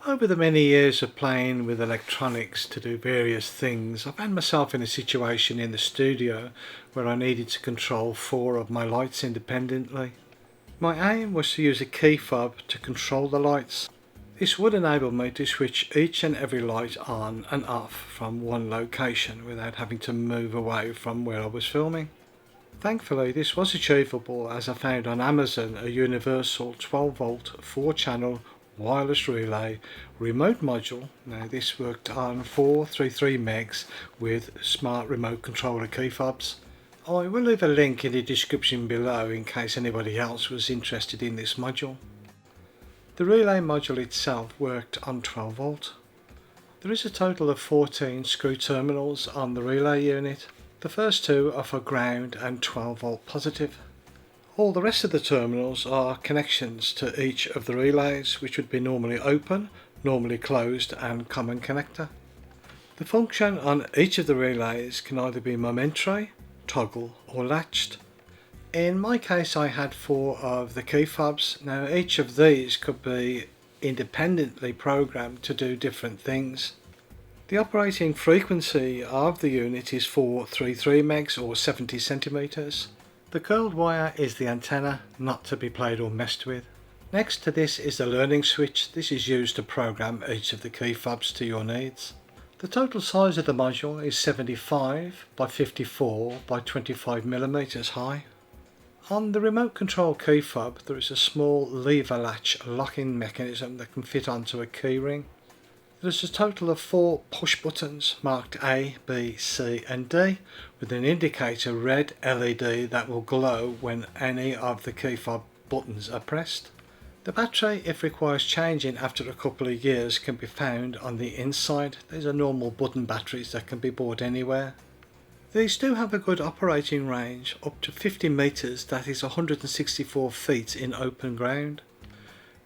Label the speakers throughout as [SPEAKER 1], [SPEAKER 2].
[SPEAKER 1] Over the many years of playing with electronics to do various things, I found myself in a situation in the studio where I needed to control 4 of my lights independently. My aim was to use a key fob to control the lights. This would enable me to switch each and every light on and off from one location without having to move away from where I was filming. Thankfully this was achievable, as I found on Amazon a universal 12 volt 4 channel wireless relay remote module. Now this worked on 433 megs with smart remote controller key fobs. I will leave a link in the description below in case anybody else was interested in this module. The relay module itself worked on 12 volt. There is a total of 14 screw terminals on the relay unit. The first 2 are for ground and 12 volt positive. All the rest of the terminals are connections to each of the relays, which would be normally open, normally closed and common connector. The function on each of the relays can either be momentary, toggle or latched. In my case I had 4 of the key fobs. Now each of these could be independently programmed to do different things. The operating frequency of the unit is 433 megs or 70 centimeters. The curled wire is the antenna, not to be played or messed with. Next to this is the learning switch. This is used to program each of the key fobs to your needs. The total size of the module is 75 by 54 by 25 millimeters high. On the remote control key fob there is a small lever latch locking mechanism that can fit onto a key ring. There is a total of 4 push buttons marked A, B, C and D with an indicator red LED that will glow when any of the key fob buttons are pressed. The battery, if requires changing after a couple of years, can be found on the inside. These are normal button batteries that can be bought anywhere. These do have a good operating range, up to 50 meters, that is 164 feet in open ground.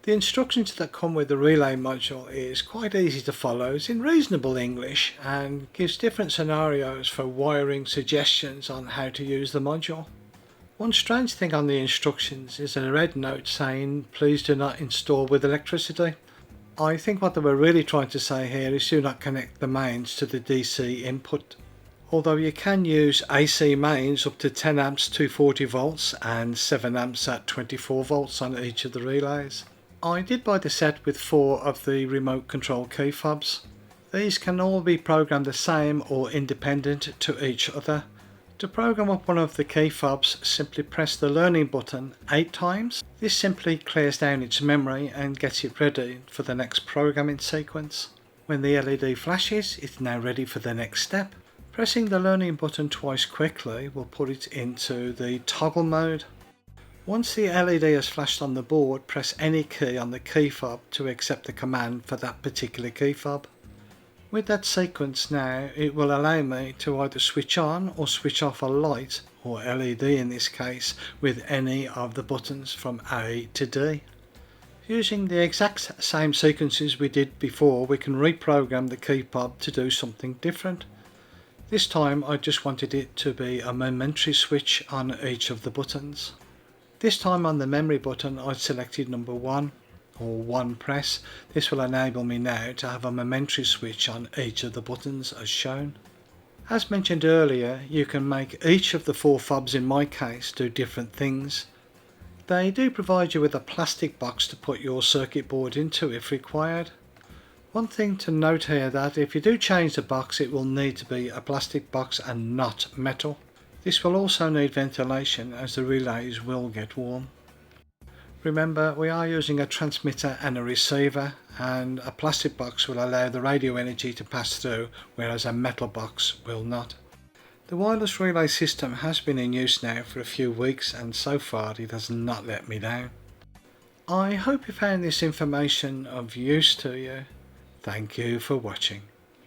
[SPEAKER 1] The instructions that come with the relay module is quite easy to follow. It's in reasonable English and gives different scenarios for wiring suggestions on how to use the module. One strange thing on the instructions is a red note saying please do not install with electricity. I think what they were really trying to say here is do not connect the mains to the DC input. Although you can use AC mains up to 10 amps 240 volts and 7 amps at 24 volts on each of the relays. I did buy the set with 4 of the remote control key fobs. These can all be programmed the same or independent to each other. To program up one of the key fobs, simply press the learning button 8 times. This simply clears down its memory and gets it ready for the next programming sequence. When the LED flashes, it's now ready for the next step. Pressing the learning button twice quickly will put it into the toggle mode. Once the LED has flashed on the board, press any key on the key fob to accept the command for that particular key fob. With that sequence now, it will allow me to either switch on or switch off a light, or LED in this case, with any of the buttons from A to D. Using the exact same sequences we did before, we can reprogram the key fob to do something different. This time I just wanted it to be a momentary switch on each of the buttons. This time on the memory button I selected number 1 or 1 press. This will enable me now to have a momentary switch on each of the buttons as shown. As mentioned earlier, you can make each of the 4 fobs in my case do different things. They do provide you with a plastic box to put your circuit board into if required. One thing to note here, that if you do change the box it will need to be a plastic box and not metal. This will also need ventilation as the relays will get warm. Remember, we are using a transmitter and a receiver, and a plastic box will allow the radio energy to pass through, whereas a metal box will not. The wireless relay system has been in use now for a few weeks and so far it has not let me down. I hope you found this information of use to you. Thank you for watching.